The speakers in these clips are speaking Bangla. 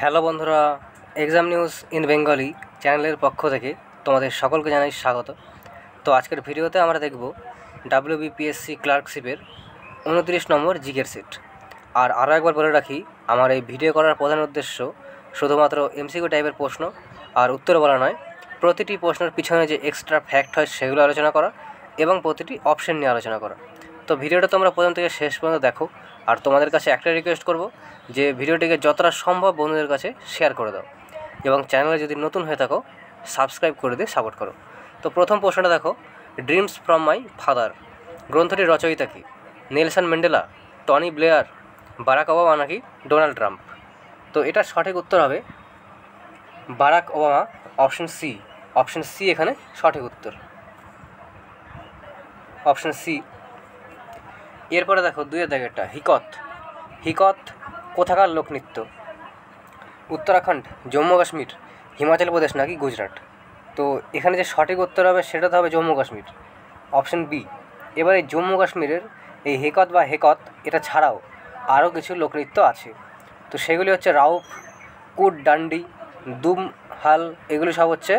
হ্যালো বন্ধুরা, এক্সাম নিউজ ইন বেঙ্গলি চ্যানেলের পক্ষ থেকে তোমাদের সকলকে জানাই স্বাগত। তো আজকের ভিডিওতে আমরা দেখব WBPSC ক্লার্কশিপের 29 নম্বর জিকের সেট। আর আরও একবার বলে রাখি, আমার এই ভিডিও করার প্রধান উদ্দেশ্য শুধুমাত্র এমসিকিউ টাইপের প্রশ্ন আর উত্তর বলা নয়, প্রতিটি প্রশ্নের পিছনে যে এক্সট্রা ফ্যাক্ট হয় সেগুলো আলোচনা করা এবং প্রতিটি অপশন নিয়ে আলোচনা করা। তো ভিডিওটা তোমরা প্রথম থেকে শেষ পর্যন্ত দেখো। আর তোমাদের কাছে একটা রিকোয়েস্ট করব যে ভিডিওটিকে যতটা সম্ভব বন্ধুদের কাছে শেয়ার করে দাও এবং চ্যানেলে যদি নতুন হয়ে থাকো সাবস্ক্রাইব করে দিয়ে সাপোর্ট করো। তো প্রথম প্রশ্নটা দেখো, ড্রিমস ফ্রম মাই ফাদার গ্রন্থটির রচয়িতা কি? Nelson Mandela, Tony Blair, Barack Obama নাকি ডোনাল্ড ট্রাম্প? তো এটার সঠিক উত্তর হবে Barack Obama, option C. Option C এখানে সঠিক উত্তর, অপশন সি। এরপরে দেখো দুইয়ের দাগেরটা, হিকত কোথাকার লোকনৃত্য? উত্তরাখণ্ড, জম্মু কাশ্মীর, হিমাচল প্রদেশ নাকি গুজরাট? তো এখানে যে সঠিক উত্তর হবে সেটা তো হবে জম্মু কাশ্মীর, অপশন বি। এবার এই জম্মু কাশ্মীরের এই হেকত বা হেকত এটা ছাড়াও আরও কিছু লোকনৃত্য আছে। তো সেগুলি হচ্ছে রাউফ, কুট ডান্ডি, দুম হাল, এগুলি সব হচ্ছে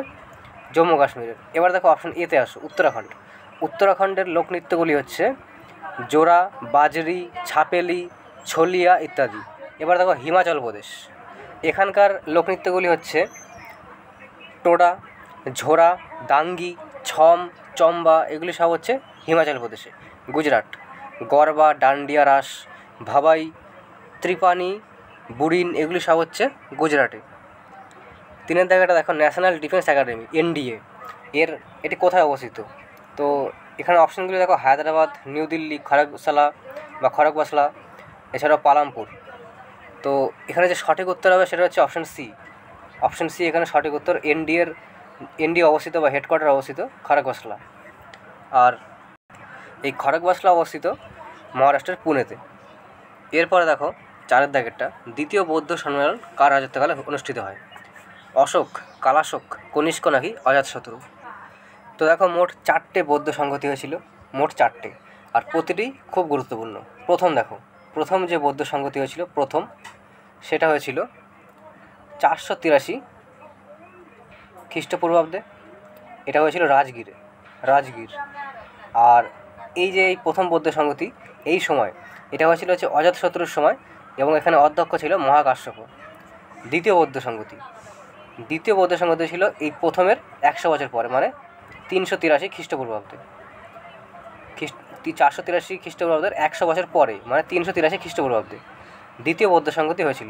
জম্মু কাশ্মীরের। এবার দেখো অপশন এতে আসো, উত্তরাখণ্ডের লোকনৃত্যগুলি হচ্ছে জোরা, বাজরি, ছাপেলি, ছলিয়া ইত্যাদি। এবার দেখো হিমাচল প্রদেশ, এখানকার লোকনৃত্যগুলি হচ্ছে টোডা, ঝোরা, দাঙ্গি, ছম, চম্বা, এগুলি সব হচ্ছে হিমাচল প্রদেশে। গুজরাট, গরবা, ডান্ডিয়া রাস, ভাবাই, ত্রিপানি, বুড়িন, এগুলি সব হচ্ছে গুজরাটে। তিনের জায়গাটা দেখো, ন্যাশনাল ডিফেন্স একাডেমি NDA এটি কোথায় অবস্থিত? তো এখানে অপশানগুলি দেখো, হায়দ্রাবাদ, নিউ দিল্লি, খড়গপুর, এছাড়াও পালামপুর। তো এখানে যে সঠিক উত্তর হবে সেটা হচ্ছে অপশন সি এখানে সঠিক উত্তর। NDA অবস্থিত বা হেডকোয়ার্টার অবস্থিত খড়গপুর। আর এই খড়গপুর অবস্থিত মহারাষ্ট্রের পুনেতে। এরপরে দেখো চারের দাগেরটা, দ্বিতীয় বৌদ্ধ সম্মেলন কার রাজত্বকালে অনুষ্ঠিত হয়? অশোক, কালাশোক, কনিষ্ক নাকি অজাতশত্রু? তো দেখো মোট 4টে বৌদ্ধ সংহতি হয়েছিল, মোট 4টে, আর প্রতিটি খুব গুরুত্বপূর্ণ। প্রথম যে বৌদ্ধ সংহতি হয়েছিল সেটা হয়েছিল 483 খ্রিস্টপূর্বাব্দে। এটা হয়েছিল রাজগীর। আর এই যে এই প্রথম বৌদ্ধ সংহতি, এই সময় এটা হয়েছিল হচ্ছে অজাতশত্রুর সময়, এবং এখানে অধ্যক্ষ ছিল মহাকাশ্যপ। দ্বিতীয় বৌদ্ধ সংহতি ছিল এই প্রথমের 100 বছর পরে, মানে 383 খ্রিস্টপূর্বাব্দে। 483 খ্রিস্টপূর্বাব্দের 100 বছর পরে, মানে 383 খ্রিস্টপূর্বাব্দে দ্বিতীয় বৌদ্ধ সংহতি হয়েছিল।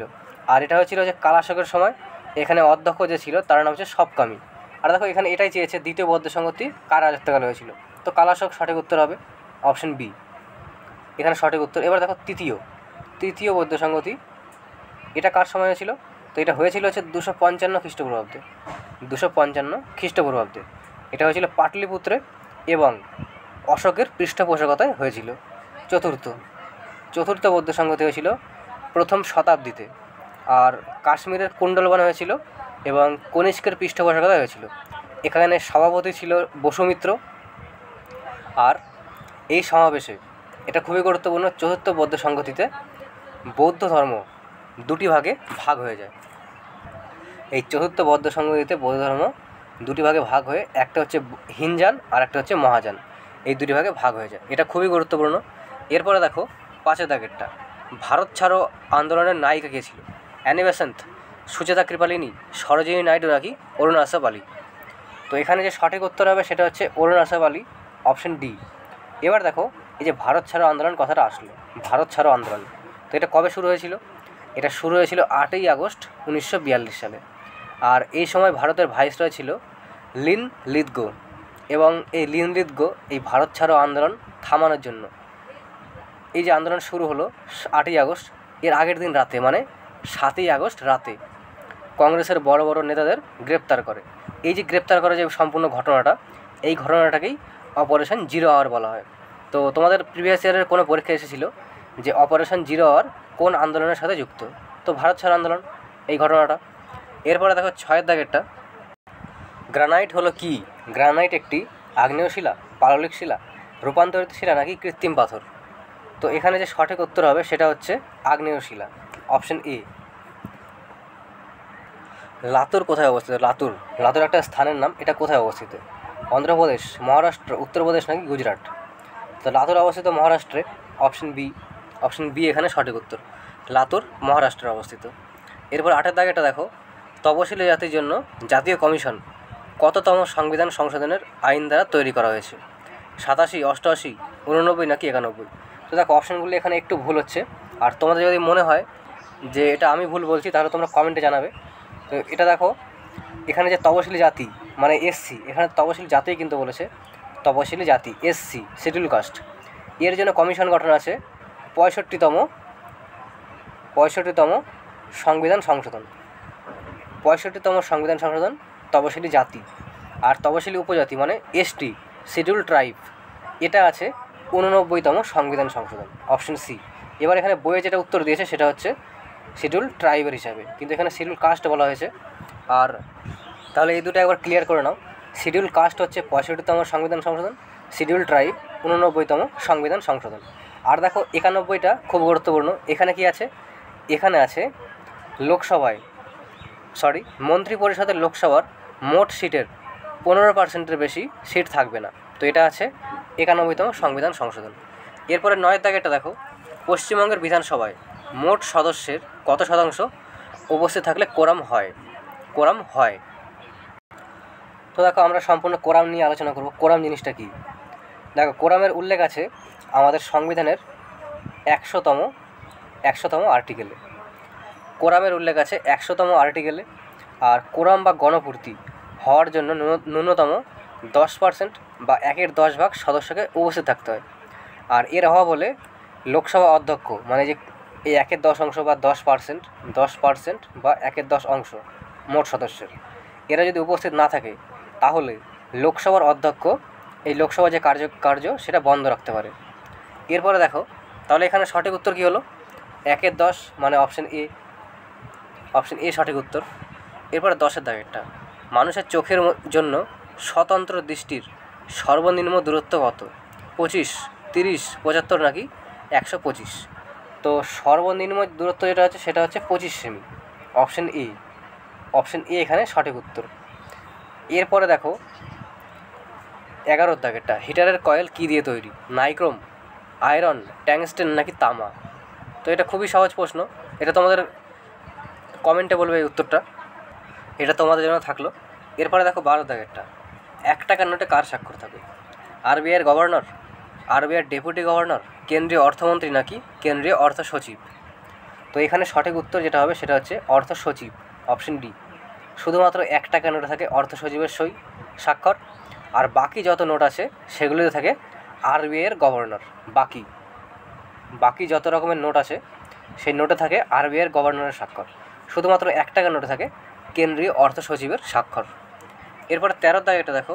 আর এটা হয়েছিল যে কালাশোকের সময়। এখানে অধ্যক্ষ যে ছিল তার নাম হচ্ছে সবকামী। আর দেখো এখানে এটাই চেয়েছে, দ্বিতীয় বৌদ্ধ সংহতি কার রাজত্বকালে হয়েছিল? তো কালাশোক সঠিক উত্তর হবে, অপশন বি এখানে সঠিক উত্তর। এবার দেখো তৃতীয় বৌদ্ধ সংহতি, এটা কার সময় হয়েছিল? তো এটা হয়েছিল হচ্ছে 255 খ্রিস্টপূর্বাব্দে। এটা হয়েছিল পাটলিপুত্রে এবং অশোকের পৃষ্ঠপোষকতায় হয়েছিল। চতুর্থ বৌদ্ধ সংহতি হয়েছিল প্রথম শতাব্দীতে। আর কাশ্মীরের কুণ্ডলবনে হয়েছিল এবং কনিষ্কের পৃষ্ঠপোষকতায় হয়েছিল। এখানে সভাপতি ছিল বসুমিত্র। আর এই সমাবেশে, এটা খুবই গুরুত্বপূর্ণ, চতুর্থ বৌদ্ধ সংহতিতে বৌদ্ধ ধর্ম দুটি ভাগে ভাগ হয়ে যায়। এই চতুর্থ বৌদ্ধ সংহতিতে বৌদ্ধ ধর্ম দুটি ভাগে ভাগ হয়ে, একটা হচ্ছে হিনজান আর একটা হচ্ছে মহাযান, এই দুটি ভাগে ভাগ হয়ে যায়। এটা খুবই গুরুত্বপূর্ণ। এরপরে দেখো পাঁচের দাগেরটা, ভারত ছাড়ো আন্দোলনের নায়িকা কে ছিল? অ্যানি বেসান্ত, সুচেতা কৃপালিনী, সরোজিনী নাইডু নাকি অরুণ আসফ আলী? তো এখানে যে সঠিক উত্তর হবে সেটা হচ্ছে অরুণ আসফ আলী, অপশন ডি। এবার দেখো এই যে ভারত ছাড়ো আন্দোলন কথাটা আসলো, ভারত ছাড়ো আন্দোলন, তো এটা কবে শুরু হয়েছিল? এটা শুরু হয়েছিল 8ই আগস্ট 1942 সালে। আর এই সময় ভারতের ভাইসরয় ছিল লিন লিথগো। এবং এই লিন লিথগো এই ভারত ছাড়ো আন্দোলন থামানোর জন্য, এই যে আন্দোলন শুরু হলো 8ই আগস্ট, এর আগের দিন রাতে, মানে 7ই আগস্ট রাতে কংগ্রেসের বড় বড় নেতাদের গ্রেপ্তার করে। এই যে গ্রেপ্তার করা যে সম্পূর্ণ ঘটনাটা, এই ঘটনাটাকেই অপারেশন জিরো আওয়ার বলা হয়। তো তোমাদের প্রিভিয়াস ইয়ারের কোনো পরীক্ষা এসেছিল যে অপারেশন জিরো আওয়ার কোন আন্দোলনের সাথে যুক্ত? তো ভারত ছাড়ো আন্দোলন, এই ঘটনাটা। এরপরে দেখো 6এর দাগেরটা, গ্রানাইট হলো কি? গ্রানাইট একটি আগ্নেয় শিলা, পাললিক শিলা, রূপান্তরিত শিলা নাকি কৃত্রিম পাথর? তো এখানে যে সঠিক উত্তর হবে সেটা হচ্ছে আগ্নেয় শিলা, অপশন এ। লাতুর কোথায় অবস্থিত? লাতুর, লাতুর একটা স্থানের নাম, এটা কোথায় অবস্থিত? অন্ধ্রপ্রদেশ, মহারাষ্ট্র, উত্তরপ্রদেশ নাকি গুজরাট? তো লাতুর অবস্থিত মহারাষ্ট্রে, অপশন বি। অপশন বি এখানে সঠিক উত্তর, লাতুর মহারাষ্ট্রে অবস্থিত। এরপর 8 দাগেটা দেখো, তপশিলি জাতির জন্য জাতীয় কমিশন কততম সংবিধান সংশোধনের আইন দ্বারা তৈরি করা হয়েছে? 87, 88, 89 নাকি 91? তো দেখো অপশানগুলি এখানে একটু ভুল হচ্ছে, আর তোমাদের যদি মনে হয় যে এটা আমি ভুল বলছি তাহলে তোমরা কমেন্টে জানাবে। তো এটা দেখো, এখানে যে তপশিলি জাতি মানে এসসি, এখানে তপশিলি জাতি কিন্তু বলেছে, তপশিলি জাতি এসসি, শিডিউল কাস্ট, এর জন্য কমিশন গঠন আছে 65তম সংবিধান সংশোধন, 65তম সংবিধান সংশোধন তপশিলি জাতি। আর তপশিলি উপজাতি মানে এসটি, শিডিউল ট্রাইব, এটা আছে 89তম সংবিধান সংশোধন, অপশন সি। এবার এখানে বইয়ে যেটা উত্তর দিয়েছে সেটা হচ্ছে শিডিউল ট্রাইবের হিসাবে, কিন্তু এখানে শিডিউল কাস্ট বলা হয়েছে। আর তাহলে এই দুটো একবার ক্লিয়ার করে নাও, শিডিউল কাস্ট হচ্ছে 65তম সংবিধান সংশোধন, শিডিউল ট্রাইব 89তম সংবিধান সংশোধন। আর দেখো 91টা খুব গুরুত্বপূর্ণ, এখানে কি আছে? এখানে আছে মন্ত্রী পরিষদের লোকসভার মোট সিটের 15%-এর বেশি সিট থাকবে না। তো এটা আছে 91তম সংবিধান সংশোধন। এরপরে 9 দাগেটা দেখো, পশ্চিমবঙ্গের বিধানসভায় মোট সদস্যের কত শতাংশ উপস্থিত থাকলে কোরাম হয়? তো দেখো আমরা সম্পূর্ণ কোরাম নিয়ে আলোচনা করব। কোরাম জিনিসটা কি? দেখো কোরামের উল্লেখ আছে আমাদের সংবিধানের 100তম আর্টিকেলে, কোরামের উল্লেখ আছে 100তম আর্টিকেলে। আর কোরাম বা গণপূর্তি হওয়ার জন্য ন্যূনতম 10% বা 1/10 ভাগ সদস্যকে উপস্থিত থাকতে হয়। আর এর অভাব হলে লোকসভা অধ্যক্ষ মানে যে এই 1/10 অংশ বা 10% বা 1/10 অংশ মোট সদস্যের, এরা যদি উপস্থিত না থাকে তাহলে লোকসভার অধ্যক্ষ এই লোকসভা যে কার্য সেটা বন্ধ রাখতে পারে। এরপরে দেখো, তাহলে এখানে সঠিক উত্তর কী হলো? 1/10 মানে অপশন এ সঠিক উত্তর। এরপরে 10 দাগেরটা, মানুষের চোখের জন্য স্বতন্ত্র দৃষ্টির সর্বনিম্ন দূরত্ব কত? 25, 30, 75 নাকি 125? তো সর্বনিম্ন দূরত্ব যেটা আছে সেটা হচ্ছে 25 সেমি, অপশন এ এখানে সঠিক উত্তর। এরপরে দেখো 11 দাগেরটা, হিটারের কয়েল কী দিয়ে তৈরি? নাইক্রোম, আয়রন, ট্যাংস্টেন নাকি তামা? তো এটা খুবই সহজ প্রশ্ন, এটা তোমাদের কমেন্টে বলবে এই উত্তরটা, এটা তোমাদের জন্য থাকলো। এরপরে দেখো 12 দাগেরটা, 1 টাকার নোটে কার স্বাক্ষর থাকে? আরবিআইয়ের গভর্নর, আরবিআইয়ের ডেপুটি গভর্নর, কেন্দ্রীয় অর্থমন্ত্রী নাকি কেন্দ্রীয় অর্থ সচিব? তো এখানে সঠিক উত্তর যেটা হবে সেটা হচ্ছে অর্থ সচিব, অপশন ডি। শুধুমাত্র 1 টাকার নোটে থাকে অর্থ সচিবের স্বাক্ষর, আর বাকি যত নোট আছে সেগুলিতে থাকে আরবিআইয়ের গভর্নর। বাকি যত রকমের নোট আছে সেই নোটে থাকে আরবিআইয়ের গভর্নরের স্বাক্ষর, শুধুমাত্র 1 টাকার নোটে থাকে কেন্দ্রীয় অর্থ সচিবের স্বাক্ষর। এরপরে 13 দাগেটা দেখো,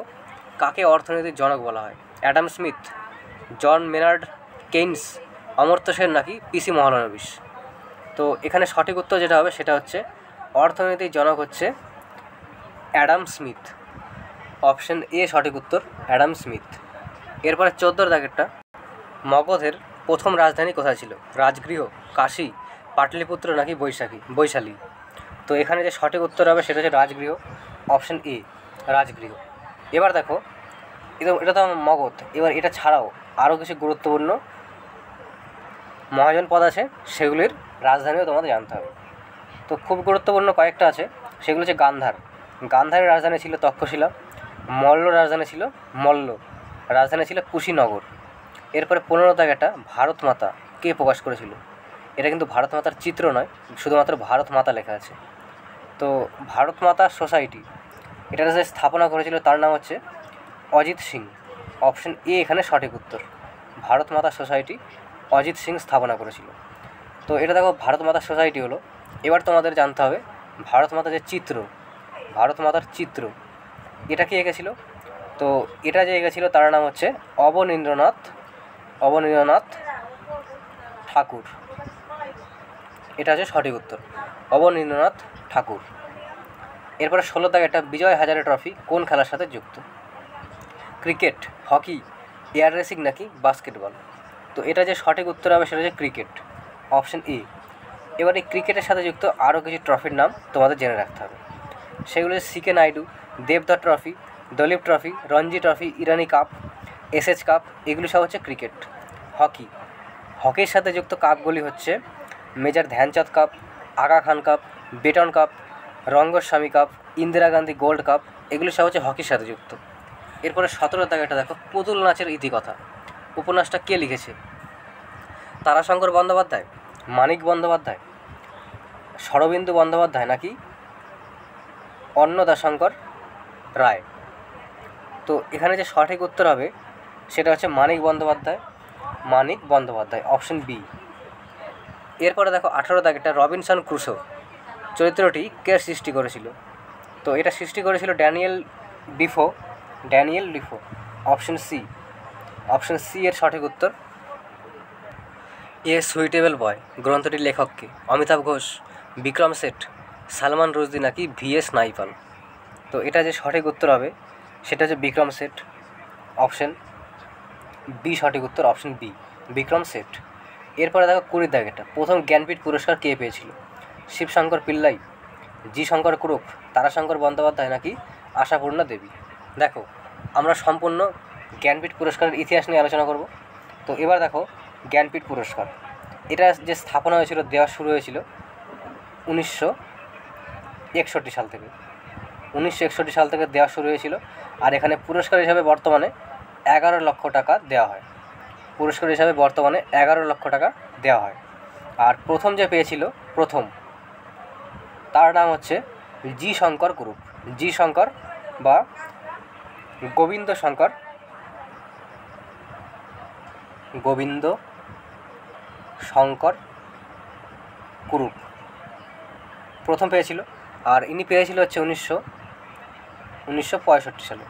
কাকে অর্থনীতির জনক বলা হয়? অ্যাডাম স্মিথ, জন মেনার্ড কেইনস, অমর্ত্য সেন নাকি পিসি মহলানবিশ? তো এখানে সঠিক উত্তর যেটা হবে সেটা হচ্ছে অর্থনীতির জনক হচ্ছে অ্যাডাম স্মিথ, অপশন এ সঠিক উত্তর, অ্যাডাম স্মিথ। এরপরে 14 দাগেরটা, মগধের প্রথম রাজধানী কোথায় ছিল? রাজগৃহ, কাশী, পাটলিপুত্র নাকি বৈশালী? তো এখানে যে সঠিক উত্তর হবে সেটা হচ্ছে রাজগৃহ, অপশন এ রাজগৃহ। এবার দেখো এটা তো মগধ, এবার এটা ছাড়াও আরও কিছু গুরুত্বপূর্ণ মহাজনপদ আছে, সেগুলির রাজধানীও তোমাদের জানতে হবে। তো খুব গুরুত্বপূর্ণ কয়েকটা আছে, সেগুলো হচ্ছে গান্ধারের রাজধানী ছিল তক্ষশিলা, মল্ল রাজধানী ছিল কুশীনগর। এরপরে 15 দাগেটা, ভারত মাতা কে প্রকাশ করেছিল? এটা কিন্তু ভারত মাতার চিত্র নয়, শুধুমাত্র ভারত মাতা লেখা আছে। তো ভারত মাতা সোসাইটি এটা যে স্থাপনা করেছিল তার নাম হচ্ছে অজিত সিং, অপশন এ এখানে সঠিক উত্তর, ভারত মাতা সোসাইটি অজিত সিং স্থাপনা করেছিল। তো এটা দেখো ভারত মাতা সোসাইটি হলো। এবার তোমাদের জানতে হবে ভারত মাতার চিত্র এটা কে এঁকেছিল? তো এটা যে এঁকেছিল তার নাম হচ্ছে অবনীন্দ্রনাথ ঠাকুর, এটা হচ্ছে সঠিক উত্তর, অবনীন্দ্রনাথ ঠাকুর। এরপরে 16 দাগেরটা, বিজয় হাজারে ট্রফি কোন খেলার সাথে যুক্ত? ক্রিকেট, হকি, এয়ার রেসিং নাকি বাস্কেটবল? তো এটা যে সঠিক উত্তর হবে সেটা হচ্ছে ক্রিকেট, অপশন এ। এবার এই ক্রিকেটের সাথে যুক্ত আরও কিছু ট্রফির নাম তোমাদের জেনে রাখতে হবে। সেগুলো সিকে নাইডু, দেবদত্ত trophy, Duleep trophy, Ranji trophy, Irani cup, S H cup, এগুলি সব হচ্ছে ক্রিকেট। হকি, হকির সাথে যুক্ত কাপগুলি হচ্ছে major Dhyan Chand cup, Aga Khan cup, Beighton cup, Rangaswamy cup, Indira Gandhi gold cup, এগুলি সব হচ্ছে হকির সাথে যুক্ত। এরপরে 17 দাগেটা দেখো, পুতুল নাচের ইতিকথা। উপন্যাসটা কে লিখেছে? তারাশঙ্কর বন্দ্যোপাধ্যায়, মানিক বন্দ্যোপাধ্যায়, শরদিন্দু বন্দ্যোপাধ্যায় নাকি অন্নদাশঙ্কর রায়? তো এখানে যে সঠিক উত্তর হবে সেটা হচ্ছে মানিক বন্দ্যোপাধ্যায়, মানিক বন্দ্যোপাধ্যায়, অপশন বি। এরপরে দেখো 18 দাগেটা, রবিনসন ক্রুসো চরিত্রটি কে সৃষ্টি করেছিল? তো এটা সৃষ্টি করেছিল Daniel Defoe, Daniel Defoe, option C. Option C এর সঠিক উত্তর। এ সুইটেবল বয় গ্রন্থটির লেখককে? অমিতাভ ঘোষ, বিক্রম সেঠ, সালমান রুশদি নাকি ভিএস নাইপাল? তো এটা যে সঠিক উত্তর হবে সেটা হচ্ছে বিক্রম সেঠ, অপশন বি সঠিক উত্তর, অপশন বি, বিক্রম সেঠ। এরপরে দেখো 20 দাগেটা, প্রথম জ্ঞানপীঠ পুরস্কার কে পেয়েছিল? শিবশঙ্কর পিল্লাই, জি শঙ্কর কুরুপ, তারাশঙ্কর বন্দ্যোপাধ্যায় নাকি আশাপূর্ণা দেবী? দেখো আমরা সম্পূর্ণ জ্ঞানপীঠ পুরস্কারের ইতিহাস নিয়ে আলোচনা করব। তো এবার দেখো জ্ঞানপীঠ পুরস্কার, এটা যে স্থাপনা হয়েছিল, দেওয়া শুরু হয়েছিল 1961 সাল থেকে। 1961 সাল থেকে দেওয়া শুরু হয়েছিল। আর এখানে পুরস্কার হিসাবে বর্তমানে 11 লক্ষ টাকা দেওয়া হয়। পুরস্কার হিসাবে বর্তমানে 11 লক্ষ টাকা দেওয়া হয়। আর প্রথম যে পেয়েছিল, প্রথম, তার নাম হচ্ছে জি শঙ্কর গ্রুপ, জি শঙ্কর বা গোবিন্দ শঙ্কর, গোবিন্দ শঙ্কর কুরুপ প্রথম পেয়েছিল। আর ইনি পেয়েছিল হচ্ছে 1965 সালে।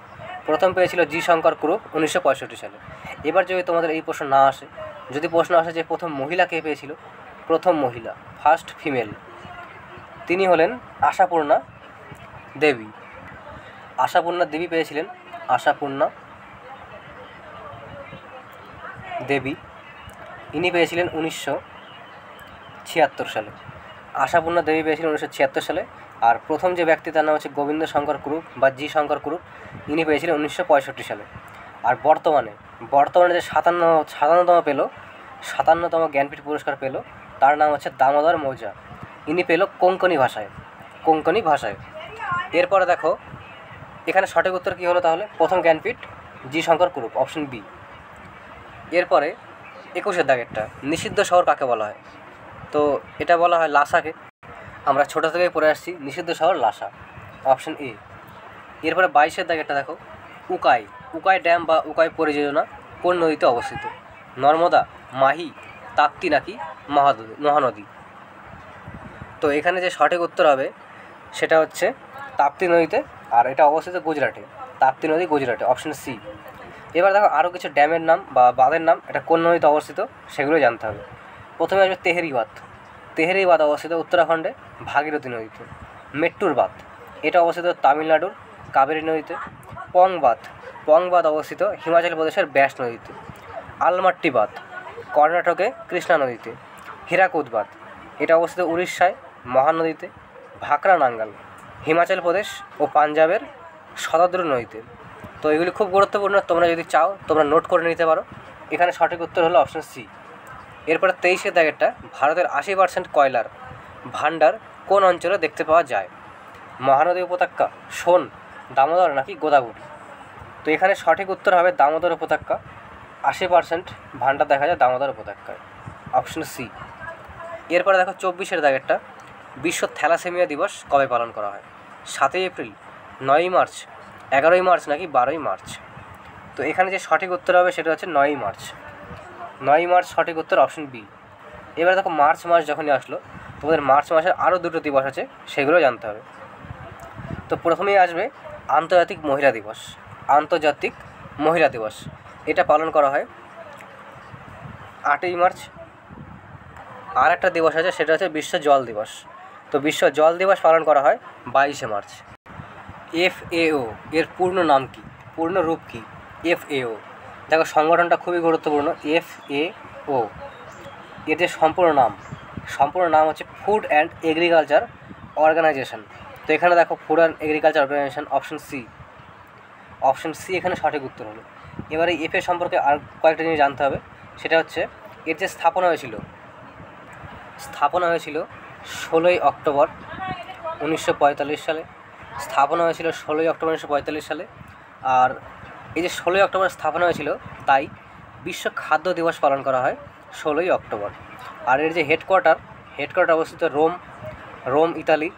প্রথম পেয়েছিল জি শঙ্কর কুরুপ 1965 সালে। এবার যদি তোমাদের এই প্রশ্ন না আসে, যদি প্রশ্ন আসে যে প্রথম মহিলা কে পেয়েছিল, প্রথম মহিলা, ফার্স্ট ফিমেল, তিনি হলেন আশাপূর্ণা দেবী। আশাপূর্ণা দেবী পেয়েছিলেন, আশাপূর্ণা দেবী, ইনি পেয়েছিলেন 1976 সালে। আশাপূর্ণা দেবী পেয়েছিলেন 1976 সালে। আর প্রথম যে ব্যক্তি, তার নাম হচ্ছে গোবিন্দ শঙ্কর কুরুপ বা জি শঙ্কর কুরুপ, ইনি পেয়েছিলেন 1965 সালে। আর বর্তমানে যে 57তম জ্ঞানপীঠ পুরস্কার পেল, তার নাম হচ্ছে দামোদর মৌজা, ইনি পেল কোঙ্কনি ভাষায়। এরপরে দেখো এখানে সঠিক উত্তর কী হলো তাহলে? প্রথম জ্ঞানপীঠ জি শঙ্কর কুরুপ, অপশন বি। এরপরে 21 দাগেরটা, নিষিদ্ধ শহর কাকে বলা হয়? তো এটা বলা হয় লাসাকে। আমরা ছোটো থেকেই পড়ে আসছি, নিষিদ্ধ শহর লাসা, অপশন এ। এরপরে 22 দাগেরটা দেখো, উকাই ড্যাম বা উকাই পরিযোজনা কোন নদীতে অবস্থিত? নর্মদা, মাহি, তাপ্তি নাকি মহানদী? তো এখানে যে সঠিক উত্তর হবে সেটা হচ্ছে তাপ্তি নদীতে। আর এটা অবস্থিত গুজরাটে, তাপ্তি নদী গুজরাটে, অপশন সি। এবার দেখো আরও কিছু ড্যামের নাম বা বাঁধের নাম, এটা কোন নদীতে অবস্থিত সেগুলো জানতে হবে। প্রথমে আসবে তেহেরি বাঁধ অবস্থিত উত্তরাখণ্ডে ভাগীরথী নদীতে। মেট্টুর বাঁধ, এটা অবস্থিত তামিলনাড়ুর কাবেরী নদীতে। পং বাঁধ অবস্থিত হিমাচল প্রদেশের ব্যাস নদীতে। আলমাট্টি বাঁধ কর্ণাটকে কৃষ্ণা নদীতে। হীরাকুদ বাঁধ, এটা অবস্থিত উড়িষ্যায় মহানদীতে। ভাকরা নাঙ্গাল হিমাচল প্রদেশ ও পাঞ্জাবের শতদ্রু নদীতে। তো এগুলি খুব গুরুত্বপূর্ণ, তোমরা যদি চাও তোমরা নোট করে নিতে পারো। এখানে সঠিক উত্তর হলো অপশন সি। এরপরে 23 দাগেরটা, ভারতের 80% কয়লার ভাণ্ডার কোন অঞ্চলে দেখতে পাওয়া যায়? মহানদী উপত্যকা, সোন, দামোদর নাকি গোদাবরী? তো এখানে সঠিক উত্তর হবে দামোদর উপত্যকা। 80% ভাণ্ডার দেখা যায় দামোদর উপত্যকায়, অপশন সি। এরপরে দেখো 24 দাগেরটা, বিশ্ব থ্যালাসেমিয়া দিবস কবে পালন করা হয়? 7 এপ্রিল, 9 মার্চ, 11 মার্চ নাকি 12 মার্চ? তো এখানে যে সঠিক উত্তর হবে সেটা হচ্ছে 9 মার্চ। 9 মার্চ সঠিক উত্তর, অপশন বি। এবার দেখো মার্চ মাস যখনই আসলো, তোমাদের মার্চ মাসের আরও 2টো দিবস আছে, সেগুলো জানতে হবে। তো প্রথমেই আসবে আন্তর্জাতিক মহিলা দিবস। এটা পালন করা হয় 8ই মার্চ। আর একটা দিবস আছে, সেটা হচ্ছে বিশ্ব জল দিবস। তো বিশ্ব জল দিবস পালন করা হয় 22শে মার্চ। FAO এর পূর্ণ রূপ কী? FAO, দেখো সংগঠনটা খুবই গুরুত্বপূর্ণ। FAO এর যে সম্পূর্ণ নাম হচ্ছে ফুড অ্যান্ড এগ্রিকালচার অর্গানাইজেশন। তো এখানে দেখো food and agriculture organisation, option C এখানে সঠিক উত্তর হলো। এবারে এফএ সম্পর্কে আর কয়েকটা জিনিস জানতে হবে। সেটা হচ্ছে এর যে স্থাপনা হয়েছিল 16ই অক্টোবর 1945 সালে। স্থাপনা হয়েছিল 16ই অক্টোবর 1945 সালে। আর এই যে 16ই অক্টোবর স্থাপনা হয়েছিল, তাই বিশ্ব খাদ্য দিবস পালন করা হয় 16ই অক্টোবর। আর এর যে হেডকোয়ার্টার অবস্থিত রোম, ইতালি।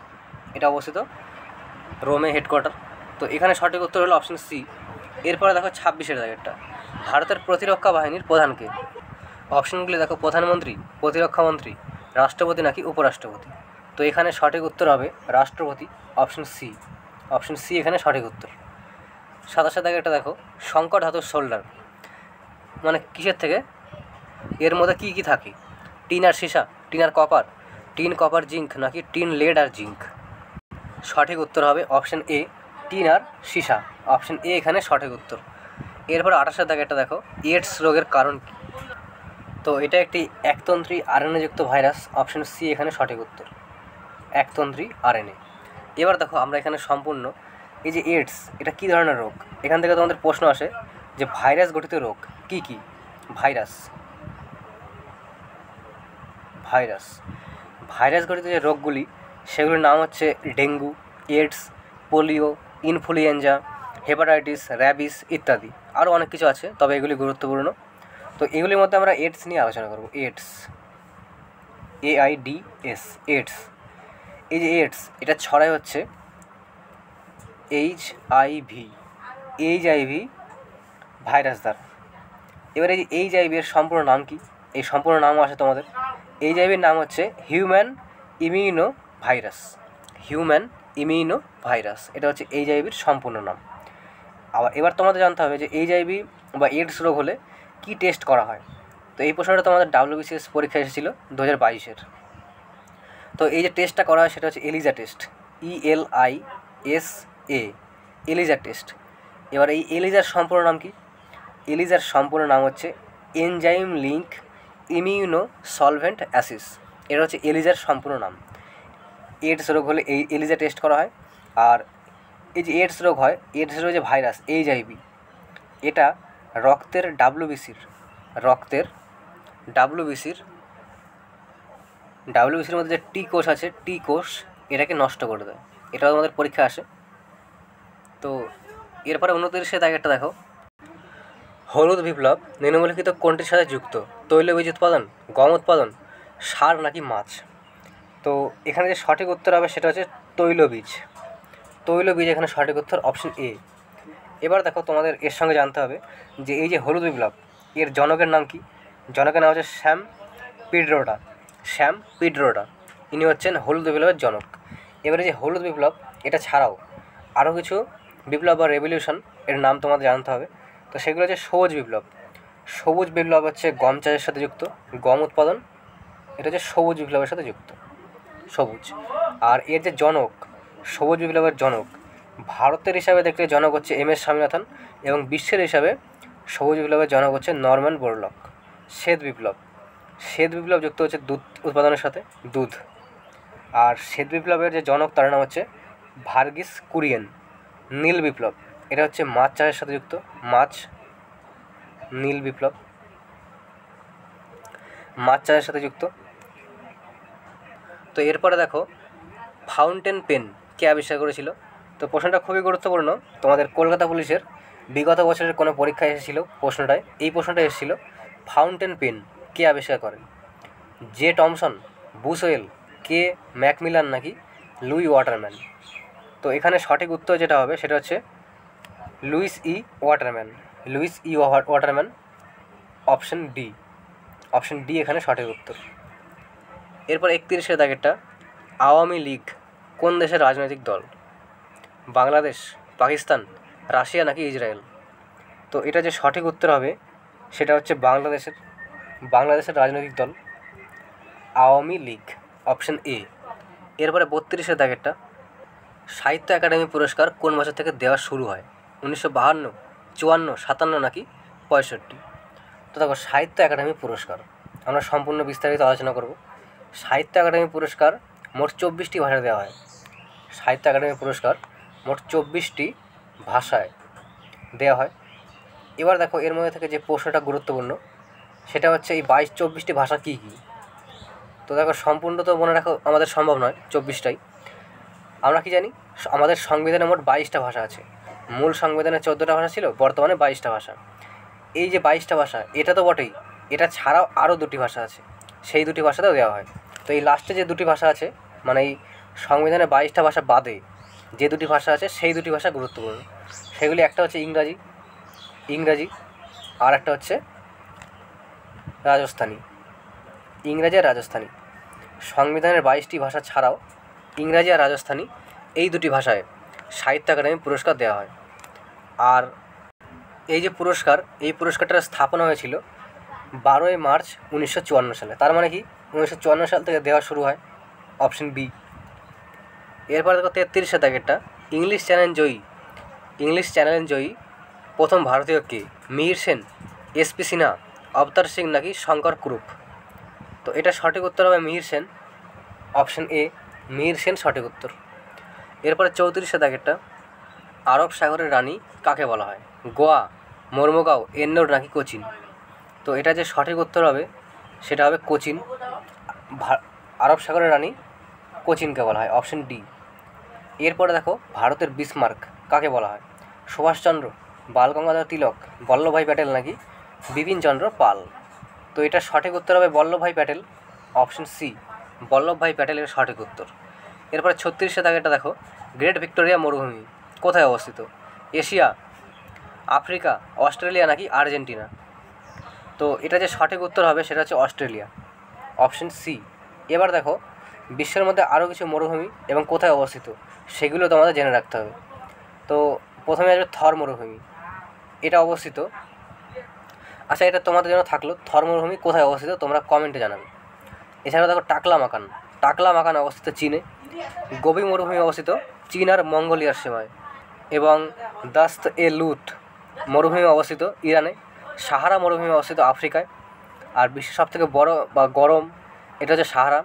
এটা অবস্থিত রোমে হেডকোয়ার্টার। তো এখানে সঠিক উত্তর হলো অপশন সি। এরপরে দেখো 26-এর দাগেরটা, ভারতের প্রতিরক্ষা বাহিনীর প্রধানকে? অপশনগুলি দেখো, প্রধানমন্ত্রী, প্রতিরক্ষামন্ত্রী, রাষ্ট্রপতি নাকি উপরাষ্ট্রপতি? তো এখানে সঠিক উত্তর হবে রাষ্ট্রপতি, অপশন সি এখানে সঠিক উত্তর। 27-এর দাগেরটা দেখো, সংকর ধাতুর সোল্ডার মানে কিসের থেকে? এর মধ্যে কি কি থাকে? টিন আর সীসা, টিন আর কপার, টিন কপার জিঙ্ক নাকি টিন লেড আর জিঙ্ক? সঠিক উত্তর হবে অপশন এ, টিন আর সীসা। অপশন এ এখানে সঠিক উত্তর। এরপর 28-এর দাগেরটা দেখো, এইডস রোগের কারণ কী? তো এটা একটি একতন্ত্রী আরএনএযুক্ত ভাইরাস। অপশন সি এখানে সঠিক উত্তর, একতন্ত্রী আরএনএ। এবার দেখো আমরা এখানে সম্পূর্ণ এই যে এইডস, এটা কী ধরনের রোগ? এখান থেকে তোমাদের প্রশ্ন আসে যে ভাইরাস গঠিত রোগ কি কি? ভাইরাস গঠিত যে রোগগুলি, সেগুলির নাম হচ্ছে dengue, AIDS, polio, influenza, hepatitis, rabies ইত্যাদি। আরও অনেক কিছু আছে, তবে এগুলি গুরুত্বপূর্ণ। তো এগুলির মধ্যে আমরা এইডস নিয়ে আলোচনা করব। AIDS, AIDS, AIDS. এই যে এইডস, এটা ছড়ায় হচ্ছে এইচআইভি ভাইরাস দ্বারা। এবার এই যে এইচআইভি এর সম্পূর্ণ নাম কি? এই সম্পূর্ণ নামও আসে তোমাদের। এইচআইভির নাম হচ্ছে হিউম্যান ইমিউনো ভাইরাস। এটা হচ্ছে এইচআইভির সম্পূর্ণ নাম। আবার এবার তোমাদের জানতে হবে যে এইচআইভি বা এইডস রোগ হলে কি টেস্ট করা হয়। তো এই প্রশ্নটা তোমাদের WBCS পরীক্ষা এসেছিল 2022-এর। তো এই যে টেস্টটা করা হয় সেটা হচ্ছে Eliza test, ELISA, Eliza test. এবার এই এলিজার সম্পূর্ণ নাম কি? এলিজার সম্পূর্ণ নাম হচ্ছে এনজাইম লিঙ্ক ইমিউনো সলভেন্ট অ্যাসিস। এটা হচ্ছে এলিজার সম্পূর্ণ নাম। এইডস রোগ হলে এই এলিজা টেস্ট করা হয়। আর এই যে এইডস রোগ হয়, এইডস রোগ যে ভাইরাস এইচআইভি, এটা রক্তের ডাব্লিউবিসির মধ্যে যে টি কোষ আছে, টি কোষ এটাকে নষ্ট করে দেয়। এটাও আমাদের পরীক্ষা আসে। তো এরপরে 29-এর দাগেরটা দেখো, হলুদ বিপ্লব নিম্নলিখিত কোনটির সাথে যুক্ত? তৈলবীজ উৎপাদন, গম উৎপাদন, সার নাকি মাছ? তো এখানে যে সঠিক উত্তর হবে সেটা হচ্ছে তৈলবীজ এখানে সঠিক উত্তর, অপশন এ। এবার দেখো তোমাদের এর সঙ্গে জানতে হবে যে এই যে হলুদ বিপ্লব, এর জনকের নাম কি? জনকের নাম হচ্ছে শ্যাম পিড্রোটা। ইনি হচ্ছেন হলুদ বিপ্লবের জনক। এবারে যে হলুদ বিপ্লব, এটা ছাড়াও আরও কিছু বিপ্লব বা রেভলিউশন এর নাম তোমাদের জানতে হবে। তো সেগুলো হচ্ছে সবুজ বিপ্লব হচ্ছে গম চাষের সাথে যুক্ত, গম উৎপাদন, এটা হচ্ছে সবুজ বিপ্লবের সাথে যুক্ত, সবুজ। আর এর যে জনক, সবুজ বিপ্লবের জনক, ভারতের হিসাবে দেখলে জনক হচ্ছে MS স্বামীনাথন, এবং বিশ্বের হিসাবে সবুজ বিপ্লবের জনক হচ্ছে নরম্যান বোরলক। শ্বেত বিপ্লব যুক্ত হচ্ছে দুধ উৎপাদনের সাথে, দুধ। আর শ্বেত বিপ্লবের যে জনক তার নাম হচ্ছে ভার্গিস কুরিয়েন। নীল বিপ্লব, এটা হচ্ছে মাছ চাষের সাথে যুক্ত, নীল বিপ্লব মাছ চাষের সাথে যুক্ত। তো এরপরে দেখো, ফাউন্টেন পেন কে আবিষ্কার করেছিল? তো প্রশ্নটা খুবই গুরুত্বপূর্ণ। তোমাদের কলকাতা পুলিশের বিগত বছরের কোনো পরীক্ষায় এসেছিল এই প্রশ্নটা এসেছিল, ফাউন্টেন পেন কে আবিষ্কার করেন? জে টমসন, বুসওয়েল, কে ম্যাকমিলান নাকি লুই ওয়াটারম্যান? তো এখানে সঠিক উত্তর যেটা হবে সেটা হচ্ছে লুইস ই ওয়াটারম্যান, অপশন ডি এখানে সঠিক উত্তর। এরপর 31-এর দাগেরটা, আওয়ামী লীগ কোন দেশের রাজনৈতিক দল? বাংলাদেশ, পাকিস্তান, রাশিয়া নাকি ইসরায়েল? তো এটা যে সঠিক উত্তর হবে সেটা হচ্ছে বাংলাদেশের রাজনৈতিক দল আওয়ামী লীগ, অপশন এ। এরপরে 32-এর দাগেরটা, সাহিত্য একাডেমি পুরস্কার কোন বছর থেকে দেওয়া শুরু হয়? 1952, 54, 57 নাকি 65? তো দেখো, সাহিত্য একাডেমি পুরস্কার আমরা সম্পূর্ণ বিস্তারিত আলোচনা করব। সাহিত্য একাডেমি পুরস্কার মোট 24টি ভাষায় দেওয়া হয়। সাহিত্য একাডেমি পুরস্কার মোট 24টি ভাষায় দেওয়া হয়। এবার দেখো এর মধ্যে থেকে যে প্রশ্নটা গুরুত্বপূর্ণ সেটা হচ্ছে এই 24টি ভাষা কী কী। তো দেখো সম্পূর্ণ তো মনে রাখা আমাদের সম্ভব নয় 24টাই। আমরা কি জানি আমাদের সংবিধানে মোট 22টা ভাষা আছে। মূল সংবিধানে 14টা ভাষা ছিল, বর্তমানে 22টা ভাষা। এই যে 22টা ভাষা এটা তো বটেই, এটা ছাড়াও আরও 2টি ভাষা আছে, সেই 2টি ভাষাতেও দেওয়া হয়। তো এই লাস্টে যে 2টি ভাষা আছে, মানে এই সংবিধানে 22টা ভাষা বাদে যে 2টি ভাষা আছে সেই 2টি ভাষা গুরুত্বপূর্ণ। সেগুলি একটা হচ্ছে ইংরাজি আর একটা হচ্ছে রাজস্থানী। ইংরাজি আর রাজস্থানী। সংবিধানের 22টি ভাষা ছাড়াও ইংরাজি আর রাজস্থানী এই 2টি ভাষায় সাহিত্য একাডেমি পুরস্কার দেওয়া হয়। আর এই যে পুরস্কার, এই পুরস্কারটা স্থাপনা হয়েছিল 12ই মার্চ 1954 সালে। তার মানে কি 1954 সাল থেকে দেওয়া শুরু হয়, অপশন বি। এরপর দেখো 33 দাগেরটা, ইংলিশ চ্যানেল জয়ী প্রথম ভারতীয় কে? মিহির সেন, এসপি সিনহা, অবতার সিং নাকি শঙ্কর কুরুপ? তো এটা সঠিক উত্তর হবে মিহির সেন, অপশন এ, মিহির সেন সঠিক উত্তর। এরপরে 34 দাগেরটা, আরব সাগরের রানী কাকে বলা হয়? গোয়া, মর্মগাঁও, এন্নোর নাকি কোচিন? তো এটা যে সঠিক উত্তর হবে সেটা হবে কোচিন। আরব সাগরের রানী কোচিনকে বলা হয়, অপশন ডি। এরপরে দেখো ভারতের বিসমার্ক কাকে বলা হয়? সুভাষচন্দ্র, বালগঙ্গাধর তিলক, বল্লভভাই প্যাটেল নাকি বিপিনচন্দ্র পাল? তো এটা সঠিক উত্তর হবে বল্লভভাই প্যাটেল, অপশন সি, বল্লভভাই প্যাটেলের সঠিক উত্তর। এরপরে 36 দাগেরটা দেখো, গ্রেট ভিক্টোরিয়া মরুভূমি কোথায় অবস্থিত? এশিয়া, আফ্রিকা, অস্ট্রেলিয়া নাকি আর্জেন্টিনা? তো এটা যে সঠিক উত্তর হবে সেটা হচ্ছে অস্ট্রেলিয়া, অপশন সি। এবার দেখো বিশ্বের মধ্যে আরও কিছু মরুভূমি এবং কোথায় অবস্থিত সেগুলো তোমাদের জেনে রাখতে হবে। তো প্রথমে আসবে থর মরুভূমি, এটা অবস্থিত, আচ্ছা এটা তোমাদের জন্য থাকলো, থর মরুভূমি কোথায় অবস্থিত তোমরা কমেন্টে জানাবে। এছাড়াও দেখো টাকলা মাকান অবস্থিত চীনে, গোবি মরুভূমি অবস্থিত চীন আর মঙ্গোলিয়ার সীমায়, এবং দাস্ত এ লুট মরুভূমি অবস্থিত ইরানে, সাহারা মরুভূমি অবস্থিত আফ্রিকায়, আর বিশ্বের সবথেকে বড় বা গরম এটা হচ্ছে সাহারা।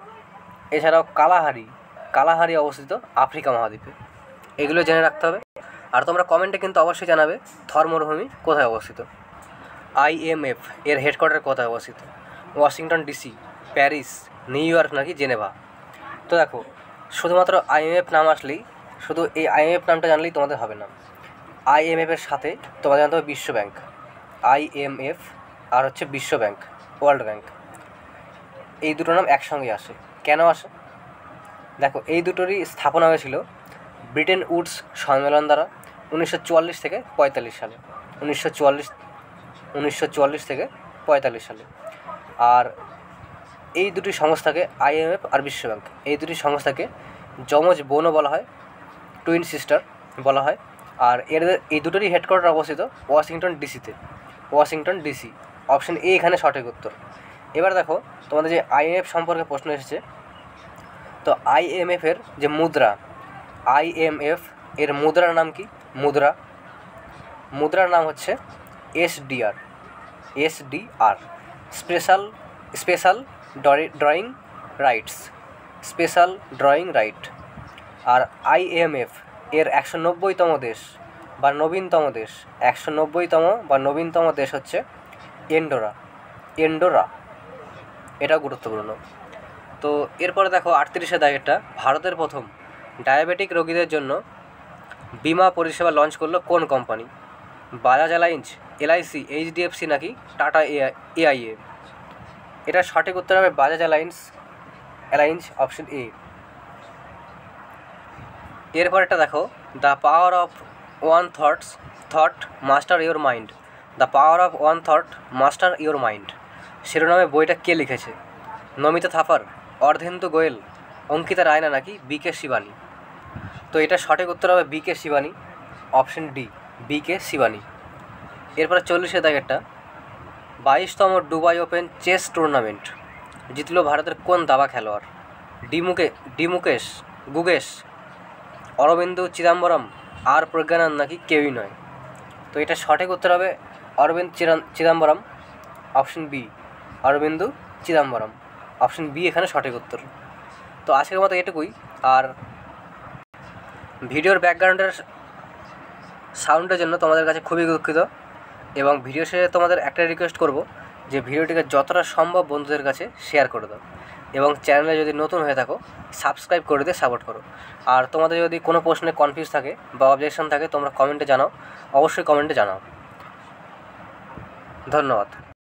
এছাড়াও কালাহারি অবস্থিত আফ্রিকা মহাদ্বীপে। এগুলো জেনে রাখতে হবে। আর তোমরা কমেন্টে কিন্তু অবশ্যই জানাবে থর মরুভূমি কোথায় অবস্থিত। IMF এর হেডকোয়ার্টার কোথায় অবস্থিত? Washington DC, Paris, new York নাকি জেনেভা? তো দেখো শুধুমাত্র IMF নাম আসলেই, শুধু এই IMF নামটা জানলেই তোমাদের হবে না। IMF-এর সাথে তোমাদের জানতে হবে বিশ্ব ব্যাংক। IMF আর হচ্ছে বিশ্ব ব্যাংক, ওয়ার্ল্ড ব্যাংক, এই দুটো নাম একসঙ্গে আসে। কেন আসে? দেখো এই দুটোরই স্থাপনা হয়েছিল ব্রিটেন উডস সম্মেলন দ্বারা 1944 থেকে 45 সালে, 1944 থেকে 45 সালে। আর এই দুটি সংস্থাকে, IMF আর বিশ্ব ব্যাংক, এই দুটি সংস্থাকে যমজ বোনও বলা হয়, টুইন সিস্টার বলা হয়। আর এই দুটোরই হেডকোয়ার্টার অবস্থিত ওয়াশিংটন ডিসি, অপশন এ এখানে সঠিক উত্তর। এবার দেখো তোমাদের যে IMF সম্পর্কে প্রশ্ন এসেছে, তো IMF-এর যে মুদ্রা, IMF এর মুদ্রার নাম কি? মুদ্রার নাম হচ্ছে SDR, স্পেশাল ড্রয়িং রাইট। আর IMF এর 190তম দেশ বা নবীনতম দেশ হচ্ছে এন্ডোরা। এটা গুরুত্বপূর্ণ। তো এরপরে দেখো 38 দাগেরটা, ভারতের প্রথম ডায়াবেটিক রোগীদের জন্য বিমা পরিষেবা লঞ্চ করলো কোন company? Bajaj alliance, LIC, HDFC নাকি টাটা AIA? এটা সঠিক উত্তর হবে বাজাজ অ্যালায়েন্স, অপশন এ। এরপরেরটা দেখো, the power of one thought master your mind শিরোনামে বইটা কে লিখেছে? নমিতা থাপার, অর্ধেন্দু গোয়েল, অঙ্কিতা রায়না নাকি BK শিবানী? তো এটা সঠিক উত্তর হবে BK Shivani, option D, BK Shivani. এরপরে 40 দাগেরটা, 22তম দুবাই ওপেন চেস টুর্নামেন্ট জিতলো ভারতের কোন দাবা খেলোয়াড়? গুগেশ, অরবিন্দু চিদাম্বরম, আর প্রজ্ঞানন্দ নাকি কেউই নয়? তো এটা সঠিক উত্তর হবে Arvind Chidambaram, option B, Arvind Chidambaram, option B এখানে সঠিক উত্তর। তো আজকের মতো এটুকুই। আর ভিডিওর ব্যাকগ্রাউন্ডের সাউন্ডের জন্য তোমাদের কাছে খুবই দুঃখিত, এবং ভিডিও শেষে তোমাদের একটা রিকোয়েস্ট করব যে ভিডিওটিকে যতটা সম্ভব বন্ধুদের কাছে শেয়ার করে দাও, এবং চ্যানেলে যদি নতুন হয়ে থাকো সাবস্ক্রাইব করে দিয়ে সাপোর্ট করো। আর তোমাদের যদি কোনো প্রশ্নে কনফিউজ থাকে বা অবজেকশন থাকে তোমরা কমেন্টে জানাও, অবশ্যই কমেন্টে জানাও। ধন্যবাদ।